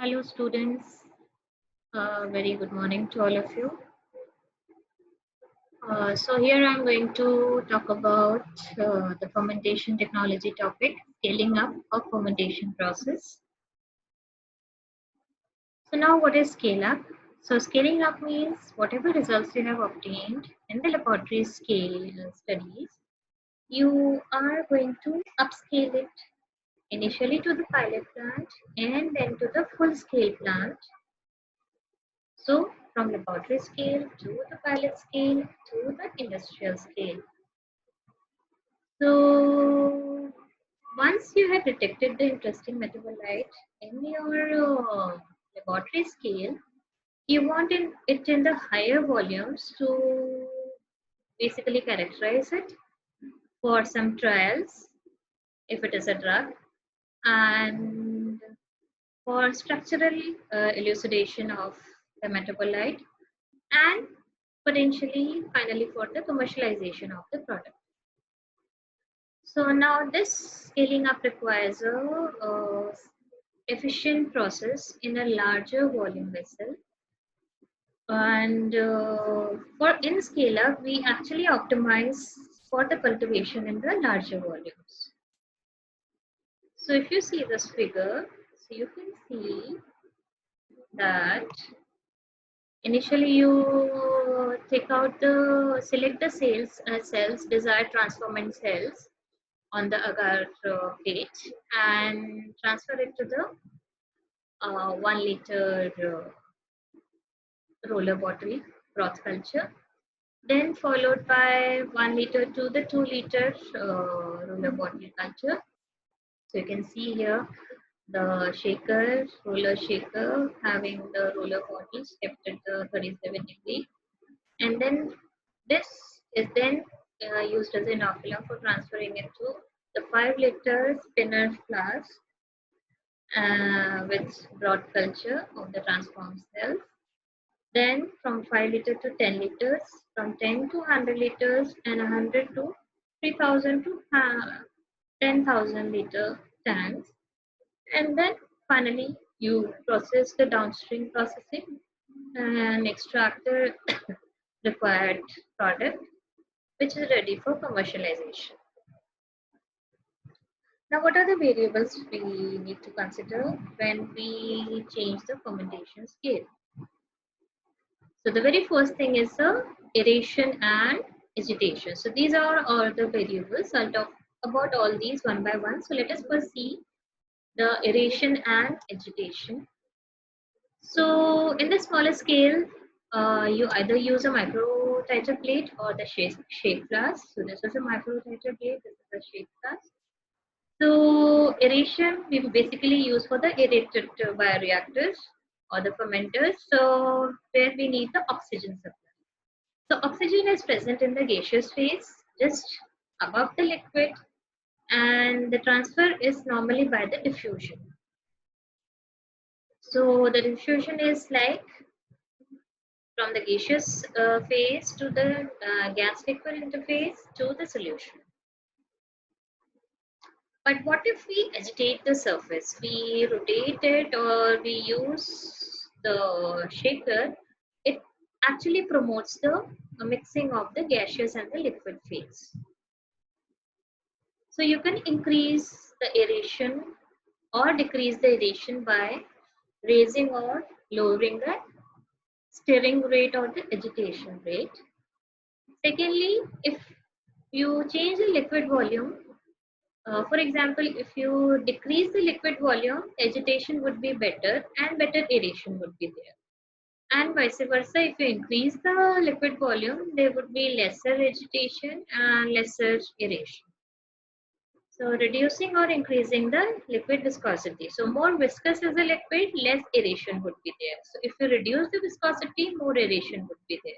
Hello students, very good morning to all of you. So here I'm going to talk about the fermentation technology topic, scaling up of fermentation process. So now what is scale up? So scaling up means whatever results you have obtained in the laboratory scale studies, you are going to upscale it initially to the pilot plant and then to the full scale plant. So from laboratory scale to the pilot scale to the industrial scale. So once you have detected the interesting metabolite in your laboratory scale, you want it in the higher volumes to basically characterize it for some trials if it is a drug, and for structural elucidation of the metabolite, and potentially finally for the commercialization of the product. So now this scaling up requires a efficient process in a larger volume vessel, and for in scale up we actually optimize for the cultivation in the larger volumes. So if you see this figure, so you can see that initially, you select the cells, desired transformant cells on the agar plate and transfer it to the 1 liter roller bottle broth culture. Then followed by 1 liter to the 2 liter roller bottle culture. So you can see here the roller shaker having the roller bottles kept at the 37 degree, and then this is then used as an inoculum for transferring it to the 5 liter spinner flask with broad culture of the transformed cells. Then from 5 liter to 10 liters, from 10 to 100 liters, and 100 to 3000 to 10,000 liter tanks. And then finally you process the downstream processing and extract the required product, which is ready for commercialization. Now, what are the variables we need to consider when we change the fermentation scale? So the very first thing is the aeration and agitation. So these are all the variables. I'll talk about all these one by one. So let us first see the aeration and agitation. So in the smaller scale, you either use a micro titer plate or the shake flask. So this is a micro titer plate, this is a shake flask. So aeration we basically use for the aerated bioreactors or the fermenters. So where we need the oxygen supply. So oxygen is present in the gaseous phase, just above the liquid, and the transfer is normally by the diffusion. So the diffusion is like from the gaseous phase to the gas liquid interface to the solution. But what if we agitate the surface? We rotate it or we use the shaker. It actually promotes the mixing of the gaseous and the liquid phase. So you can increase the aeration or decrease the aeration by raising or lowering the stirring rate or the agitation rate. Secondly, if you change the liquid volume, for example, if you decrease the liquid volume, agitation would be better and better aeration would be there. And vice versa, if you increase the liquid volume, there would be lesser agitation and lesser aeration. So reducing or increasing the liquid viscosity. So more viscous is the liquid, less aeration would be there. So if you reduce the viscosity, more aeration would be there.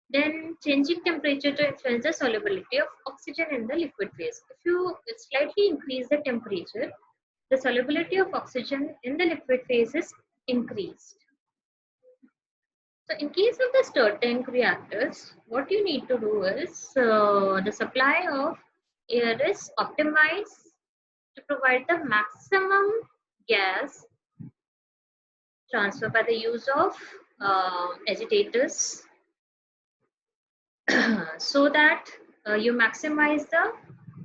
Then changing temperature to influence the solubility of oxygen in the liquid phase. If you slightly increase the temperature, the solubility of oxygen in the liquid phase is increased. So in case of the stirred tank reactors, what you need to do is the supply of air is optimized to provide the maximum gas transfer by the use of agitators so that you maximize the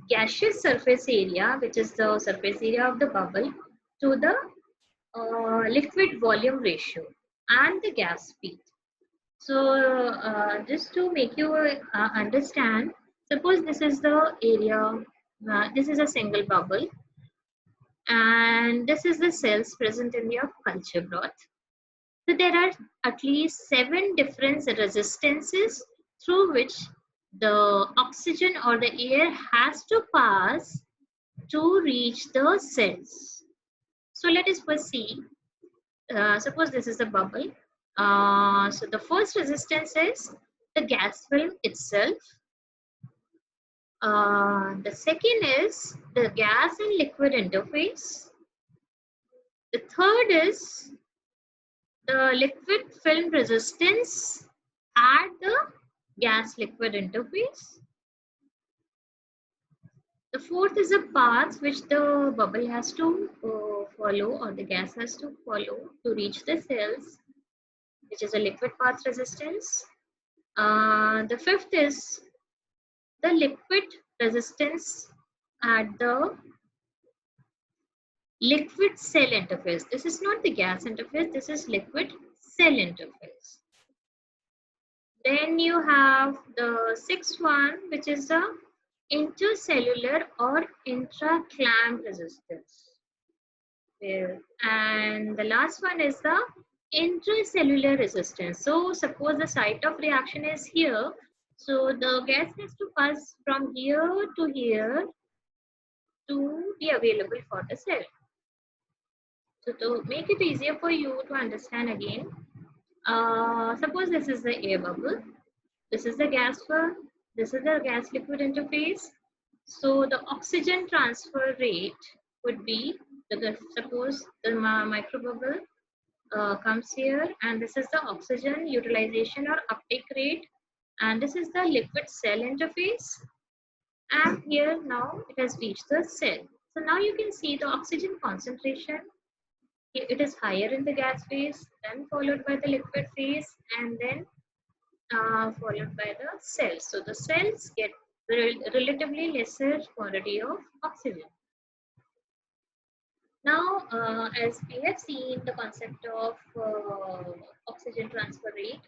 gaseous surface area, which is the surface area of the bubble, to the liquid volume ratio and the gas speed. So just to make you understand, suppose this is the area, this is a single bubble, and this is the cells present in your culture broth. So there are at least 7 different resistances through which the oxygen or the air has to pass to reach the cells. So let us first see. Suppose this is the bubble. So the first resistance is the gas film itself. The second is the gas and liquid interface. The third is the liquid film resistance at the gas liquid interface. The fourth is a path which the bubble has to follow, or the gas has to follow to reach the cells, which is a liquid path resistance. The fifth is the liquid resistance at the liquid cell interface. This is not the gas interface, this is liquid cell interface. Then you have the sixth one, which is the intercellular or intra-clamp resistance. And the last one is the intracellular resistance. So suppose the site of reaction is here. So the gas has to pass from here to be available for the cell. So to make it easier for you to understand again, suppose this is the air bubble, this is the gas flow, this is the gas liquid interface. So the oxygen transfer rate would be, suppose the microbubble comes here, and this is the oxygen utilization or uptake rate, and this is the liquid cell interface, and here now it has reached the cell. So now you can see the oxygen concentration, it is higher in the gas phase, then followed by the liquid phase, and then followed by the cells. So the cells get relatively lesser quantity of oxygen. Now, as we have seen the concept of oxygen transfer rate,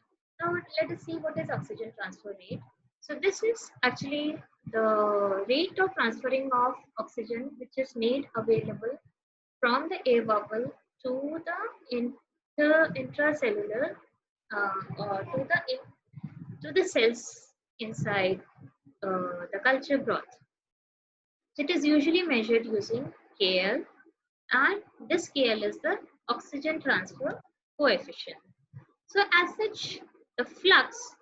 now let us see what is oxygen transfer rate. So this is actually the rate of transferring of oxygen which is made available from the air bubble to the intracellular or to the cells inside the culture broth. It is usually measured using KL, and this KL is the oxygen transfer coefficient. So as such, the flux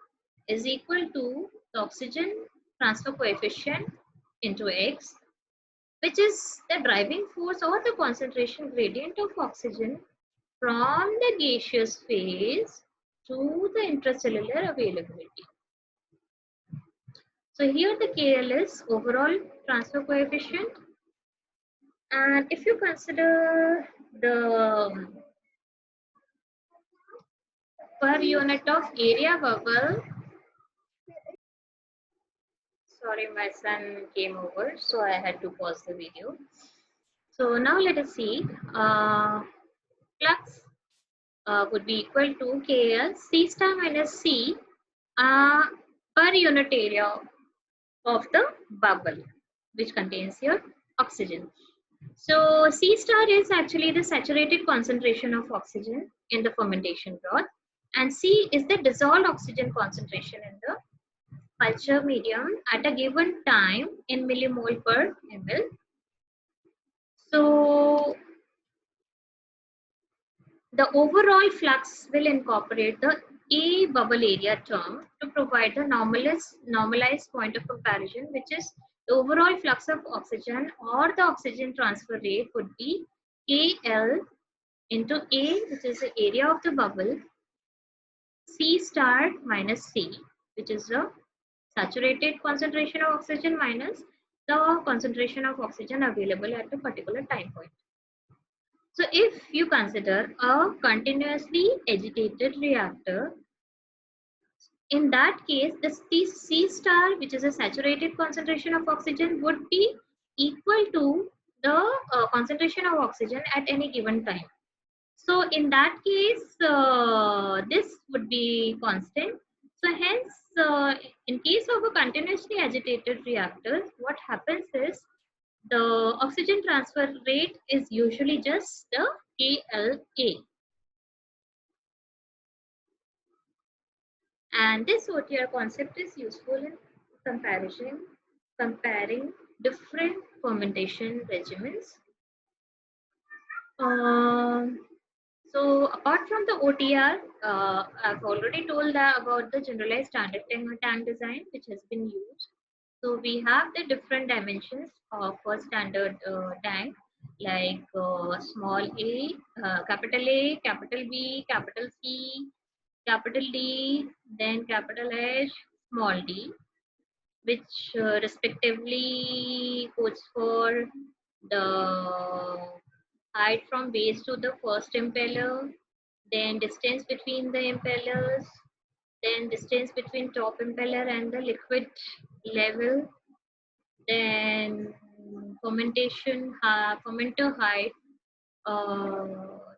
is equal to the oxygen transfer coefficient into X, which is the driving force or the concentration gradient of oxygen from the gaseous phase to the intracellular availability. So here the KL is overall transfer coefficient, and if you consider the per unit of area bubble, sorry, my son came over, so I had to pause the video. So now let us see, flux would be equal to KL C star minus C per unit area of the bubble, which contains your oxygen. So C star is actually the saturated concentration of oxygen in the fermentation broth, and C is the dissolved oxygen concentration in the culture medium at a given time in millimole per ml. So the overall flux will incorporate the A bubble area term to provide the normalized point of comparison, which is the overall flux of oxygen or the oxygen transfer rate would be KL into A, which is the area of the bubble, C star minus C, which is the saturated concentration of oxygen minus the concentration of oxygen available at a particular time point. So if you consider a continuously agitated reactor, in that case, the C star, which is a saturated concentration of oxygen, would be equal to the concentration of oxygen at any given time. So in that case, this would be constant. So hence, in case of a continuously agitated reactor, what happens is the oxygen transfer rate is usually just the KLA. And this OTR concept is useful in comparing different fermentation regimens. Um, so apart from the OTR, I've already told about the generalized standard tank design which has been used. So we have the different dimensions of a standard tank, like small a, capital A, capital B, capital C, capital D, then capital H, small d, which respectively codes for the height from base to the first impeller, then distance between the impellers, then distance between top impeller and the liquid level, then fermenter height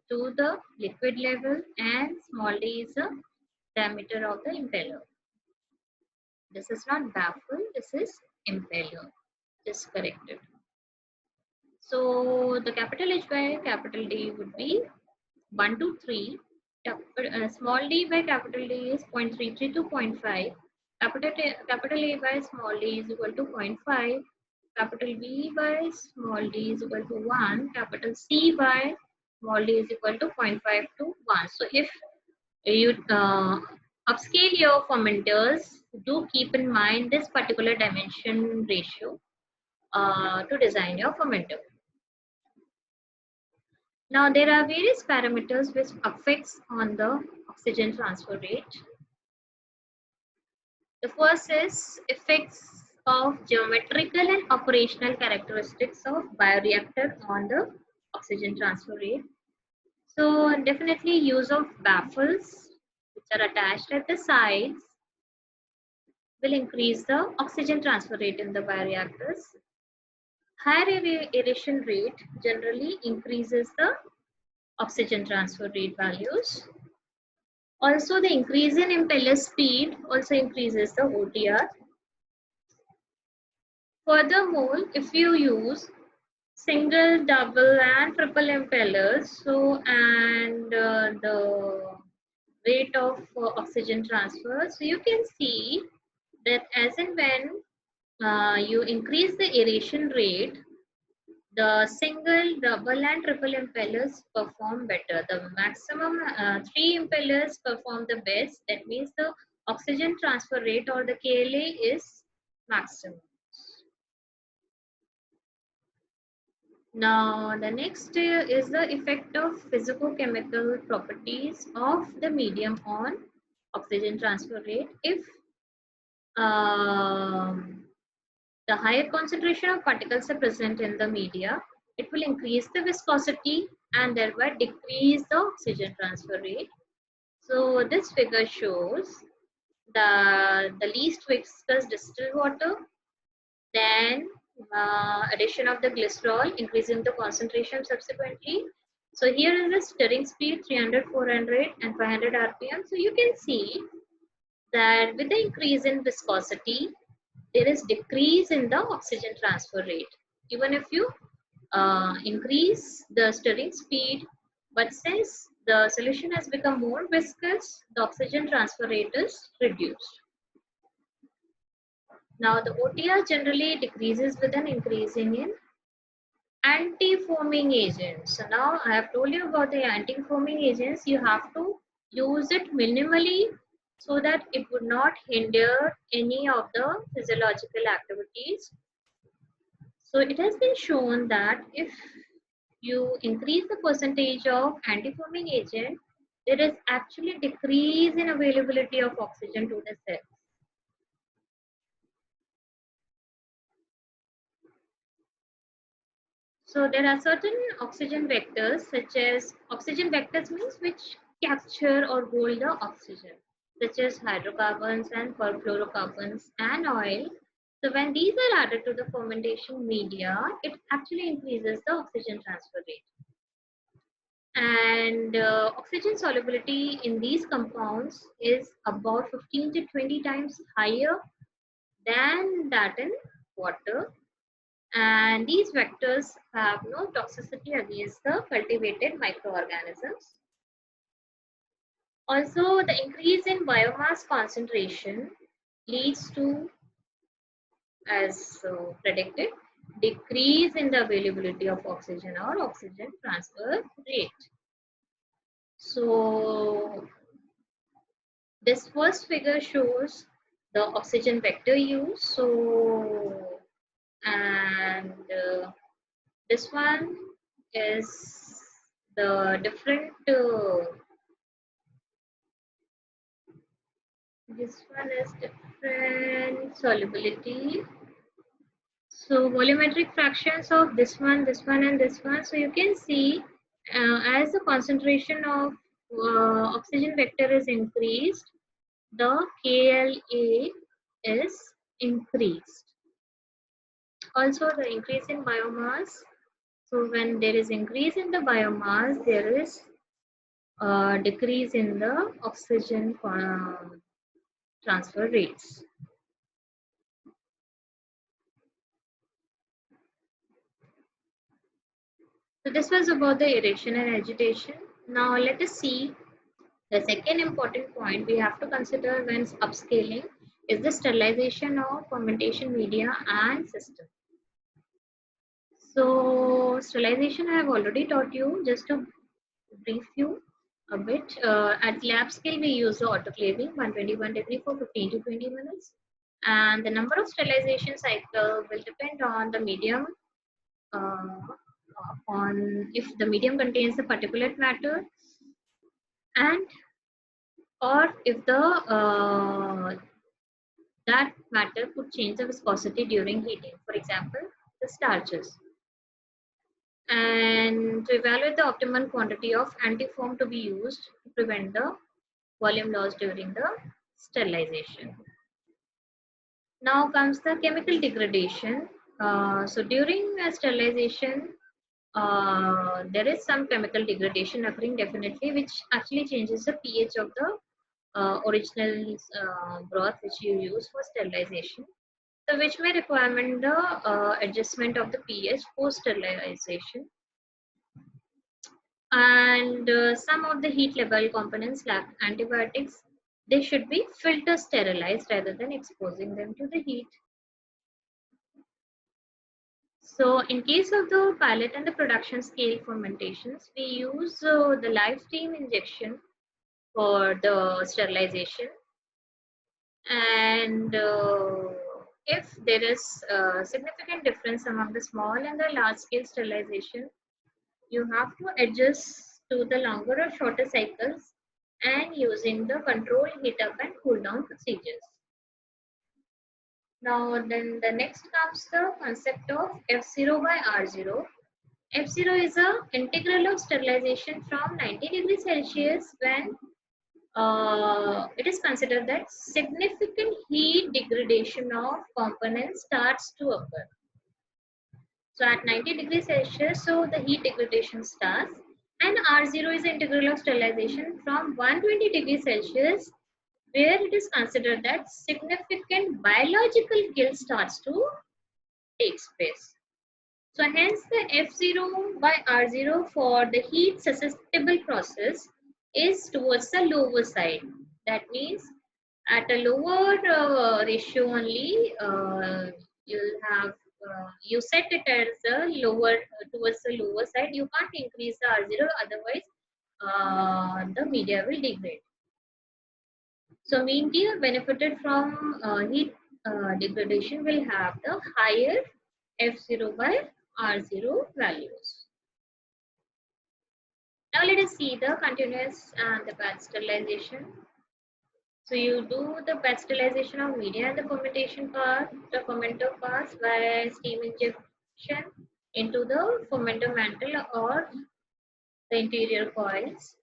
to the liquid level, and small d is the diameter of the impeller. This is not baffle, this is impeller. Just corrected. So the capital H by capital D would be 1 to 3. Small d by capital D is 0.33 to zero point 0.5. Capital A by small d is equal to 0.5. Capital B by small d is equal to 1. Capital C by small d is equal to 0.5 to 1. So if you upscale your fermenters, do keep in mind this particular dimension ratio to design your fermenter. Now there are various parameters which affects on the oxygen transfer rate. The first is effects of geometrical and operational characteristics of bioreactor on the oxygen transfer rate. So definitely use of baffles which are attached at the sides will increase the oxygen transfer rate in the bioreactors. Higher aeration rate generally increases the oxygen transfer rate values. Also, the increase in impeller speed also increases the OTR. Furthermore, if you use single, double, and triple impellers, so and the rate of oxygen transfer, so you can see that as and when you increase the aeration rate, the single, double, and triple impellers perform better. The maximum 3 impellers perform the best. That means the oxygen transfer rate or the KLA is maximum. Now, the next is the effect of physicochemical properties of the medium on oxygen transfer rate. If the higher concentration of particles are present in the media, it will increase the viscosity and thereby decrease the oxygen transfer rate. So this figure shows the least viscous distilled water, then addition of the glycerol, increasing the concentration subsequently. So here is the stirring speed 300, 400 and 500 RPM. So you can see that with the increase in viscosity, there is decrease in the oxygen transfer rate. Even if you increase the stirring speed, but since the solution has become more viscous, the oxygen transfer rate is reduced. Now the OTR generally decreases with an increasing in anti-foaming agents. So now I have told you about the anti-foaming agents. You have to use it minimally so that it would not hinder any of the physiological activities. So it has been shown that if you increase the percentage of anti-foaming agent, there is actually decrease in availability of oxygen to the cells. So there are certain oxygen vectors, such as oxygen vectors means which capture or hold the oxygen, such as hydrocarbons and perfluorocarbons and oil. So when these are added to the fermentation media, it actually increases the oxygen transfer rate. And oxygen solubility in these compounds is about 15 to 20 times higher than that in water, and these vectors have no toxicity against the cultivated microorganisms. Also, the increase in biomass concentration leads to, as predicted, decrease in the availability of oxygen or oxygen transfer rate. So this first figure shows the oxygen vector use. So, and this one is the different, this one is different solubility. So volumetric fractions of this one, and this one. So you can see as the concentration of oxygen vector is increased, the KLa is increased. Also the increase in biomass. So when there is increase in the biomass, there is a decrease in the oxygen transfer rates. So this was about the aeration and agitation. Now let us see the second important point we have to consider when upscaling is the sterilization of fermentation media and system. So sterilization I have already taught you. Just to brief you a bit, at lab scale we use the autoclaving 121 degree for 15 to 20 minutes, and the number of sterilization cycle will depend on the medium, uh, on if the medium contains the particulate matter, and or if the that matter could change the viscosity during heating, for example the starches. And to evaluate the optimum quantity of antifoam to be used to prevent the volume loss during the sterilization. Now comes the chemical degradation. So during sterilization, there is some chemical degradation occurring definitely, which actually changes the pH of the original broth which you use for sterilization. So which may require the adjustment of the pH post sterilization. And some of the heat labile components like antibiotics, they should be filter sterilized rather than exposing them to the heat. So in case of the pilot and the production scale fermentations, we use the live stream injection for the sterilization. And if there is a significant difference among the small and the large scale sterilization, you have to adjust to the longer or shorter cycles and using the controlled heat up and cool down procedures. Now then the next comes the concept of F0 by R0. F0 is a integral of sterilization from 90 degrees Celsius when it is considered that significant heat degradation of components starts to occur. So at 90 degrees Celsius, so the heat degradation starts, and R0 is the integral of sterilization from 120 degrees Celsius, where it is considered that significant biological kill starts to take place. So hence the F0 by R0 for the heat susceptible process is towards the lower side. That means at a lower ratio only, you'll have you set it as the lower towards the lower side. You can't increase the R0, otherwise the media will degrade. So media benefited from heat degradation will have the higher F0 by R0 values. Now let us see the continuous and the batch sterilization. So you do the batch sterilization of media and the fermentation part, the fermenter parts by steam injection. into the fermenter mantle or the interior coils.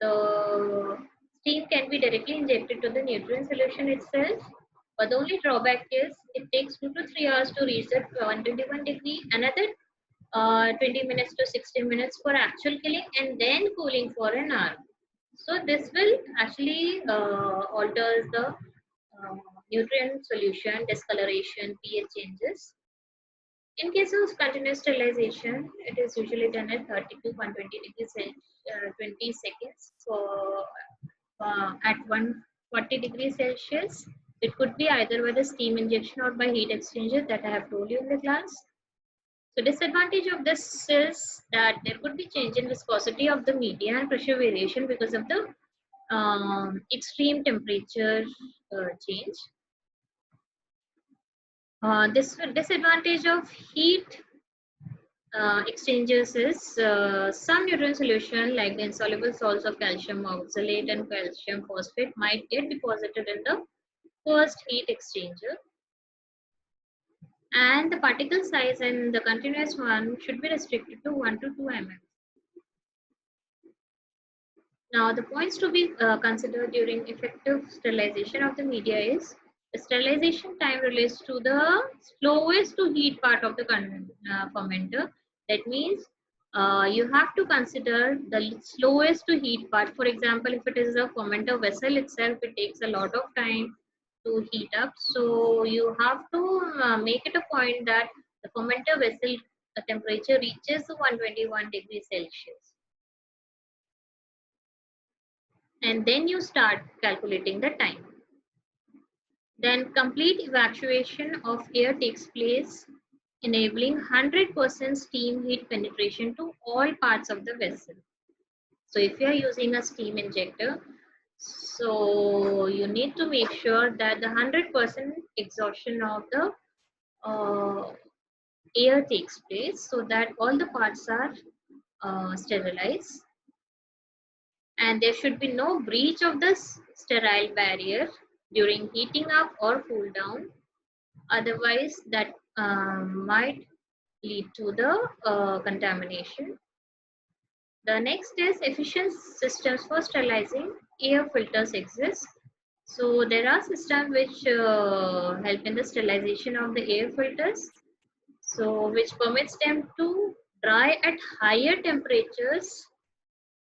The steam can be directly injected to the nutrient solution itself, but the only drawback is it takes 2 to 3 hours to reach the 121 degree, another 20 minutes to 60 minutes for actual killing, and then cooling for an hour. So this will actually alters the nutrient solution, discoloration, pH changes. In case of continuous sterilization, it is usually done at 30 to 120 degrees 20 seconds. So at 140 degrees Celsius, it could be either by the steam injection or by heat exchanger that I have told you in the class. So disadvantage of this is that there could be change in viscosity of the media and pressure variation because of the extreme temperature change. This disadvantage of heat exchangers is some nutrient solution like the insoluble salts of calcium oxalate and calcium phosphate might get deposited in the first heat exchanger, and the particle size in the continuous one should be restricted to 1 to 2 mm. Now, the points to be considered during effective sterilization of the media is the sterilization time relates to the slowest to heat part of the fermenter. That means you have to consider the slowest to heat part. For example, if it is a fermenter vessel itself, it takes a lot of time to heat up. So you have to make it a point that the fermenter vessel temperature reaches 121 degrees Celsius, and then you start calculating the time. Then complete evacuation of air takes place, enabling 100% steam heat penetration to all parts of the vessel. So if you are using a steam injector, so you need to make sure that the 100% exhaustion of the air takes place so that all the parts are sterilized, and there should be no breach of the sterile barrier during heating up or cool down. Otherwise, that might lead to the contamination. The next is efficient systems for sterilizing air filters exist. So there are systems which help in the sterilization of the air filters, so which permits them to dry at higher temperatures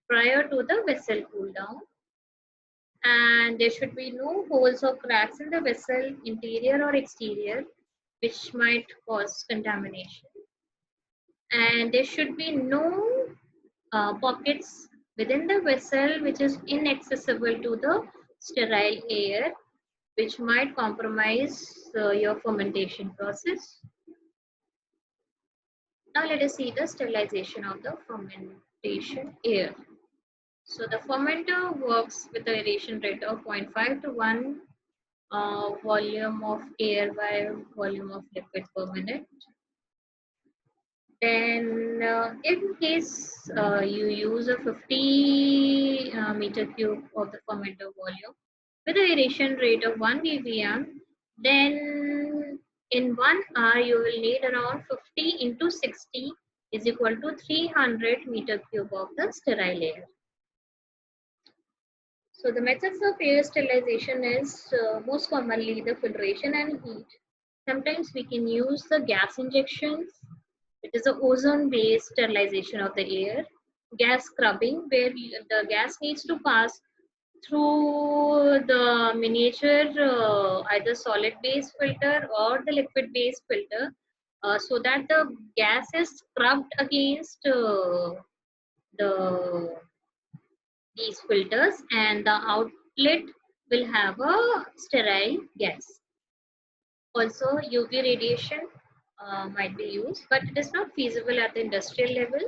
prior to the vessel cool down, and there should be no holes or cracks in the vessel interior or exterior which might cause contamination, and there should be no pockets within the vessel which is inaccessible to the sterile air, which might compromise your fermentation process. Now let us see the sterilization of the fermentation air. So the fermenter works with the aeration rate of 0.5 to 1 volume of air by volume of liquid per minute. Then in case you use a 50 meter cube of the fermenter volume with an aeration rate of 1 ppm, then in 1 hour you will need around 50 into 60 is equal to 300 meter cube of the sterile air. So the methods of air sterilization is most commonly the filtration and heat. Sometimes we can use the gas injections. It is a ozone-based sterilization of the air. Gas scrubbing, where the gas needs to pass through the miniature either solid-based filter or the liquid-based filter, so that the gas is scrubbed against the these filters, and the outlet will have a sterile gas. Also, UV radiation might be used, but it is not feasible at the industrial level.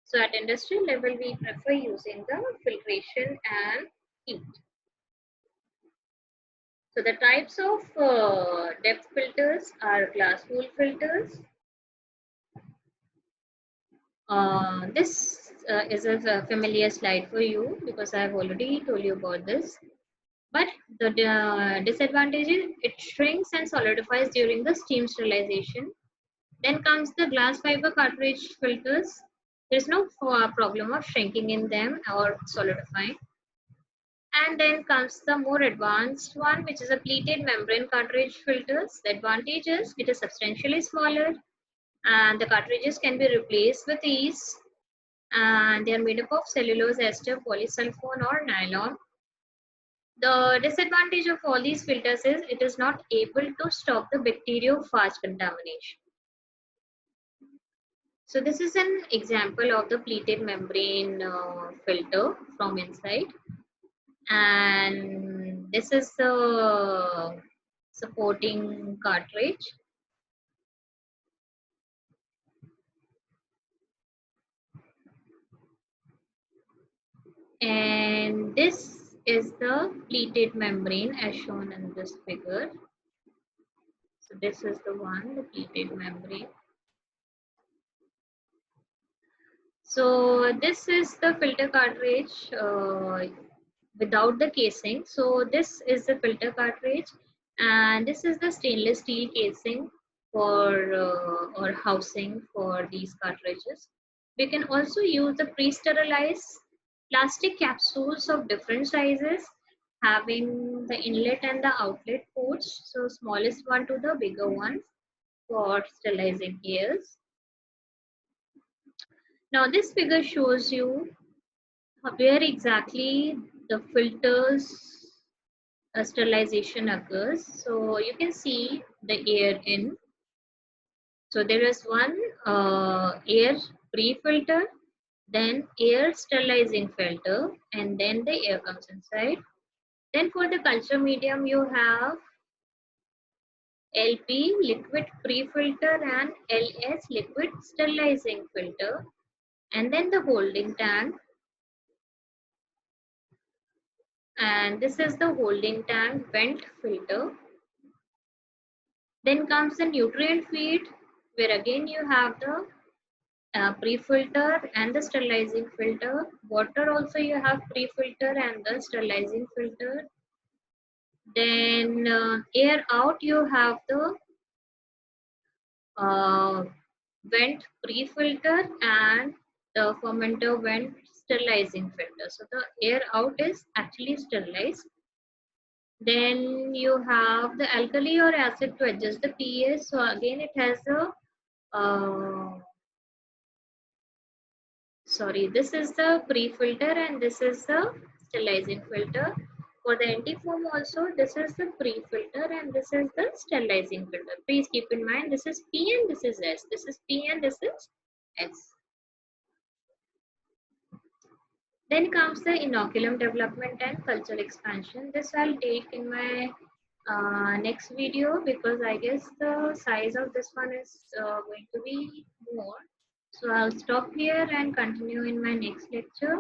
So at industrial level, we prefer using the filtration and heat. So the types of depth filters are glass wool filters. This is a familiar slide for you because I have already told you about this. But the disadvantage is it shrinks and solidifies during the steam sterilization. Then comes the glass fiber cartridge filters. There's no problem of shrinking in them or solidifying. And then comes the more advanced one, which is a pleated membrane cartridge filters. The advantage is it is substantially smaller and the cartridges can be replaced with ease. And they are made up of cellulose ester, polysulfone or nylon. The disadvantage of all these filters is it is not able to stop the bacteriophage contamination. So this is an example of the pleated membrane filter from inside, and this is the supporting cartridge. And this is the pleated membrane as shown in this figure. So this is the one, the pleated membrane. So this is the filter cartridge without the casing. So this is the filter cartridge, and this is the stainless steel casing for or housing for these cartridges. We can also use the pre-sterilized plastic capsules of different sizes having the inlet and the outlet ports. So smallest one to the bigger one for sterilizing ears. Now this figure shows you where exactly the filters sterilization occurs. So you can see the air in. So there is one air pre-filter, then air sterilizing filter, and then the air comes inside. Then for the culture medium, you have LP liquid pre-filter and LS liquid sterilizing filter, and then the holding tank. And this is the holding tank vent filter. Then comes the nutrient feed, where again you have the pre-filter and the sterilizing filter. Water also you have pre-filter and the sterilizing filter. Then air out you have the uh, vent pre-filter and the fermenter vent sterilizing filter. So the air out is actually sterilized. Then you have the alkali or acid to adjust the pH. So again it has a this is the pre-filter and this is the sterilizing filter. For the anti-foam also, this is the pre-filter and this is the sterilizing filter. Please keep in mind this is P and this is S. This is P and this is S. Then comes the inoculum development and cultural expansion. This I'll take in my next video because I guess the size of this one is going to be more. So I'll stop here and continue in my next lecture.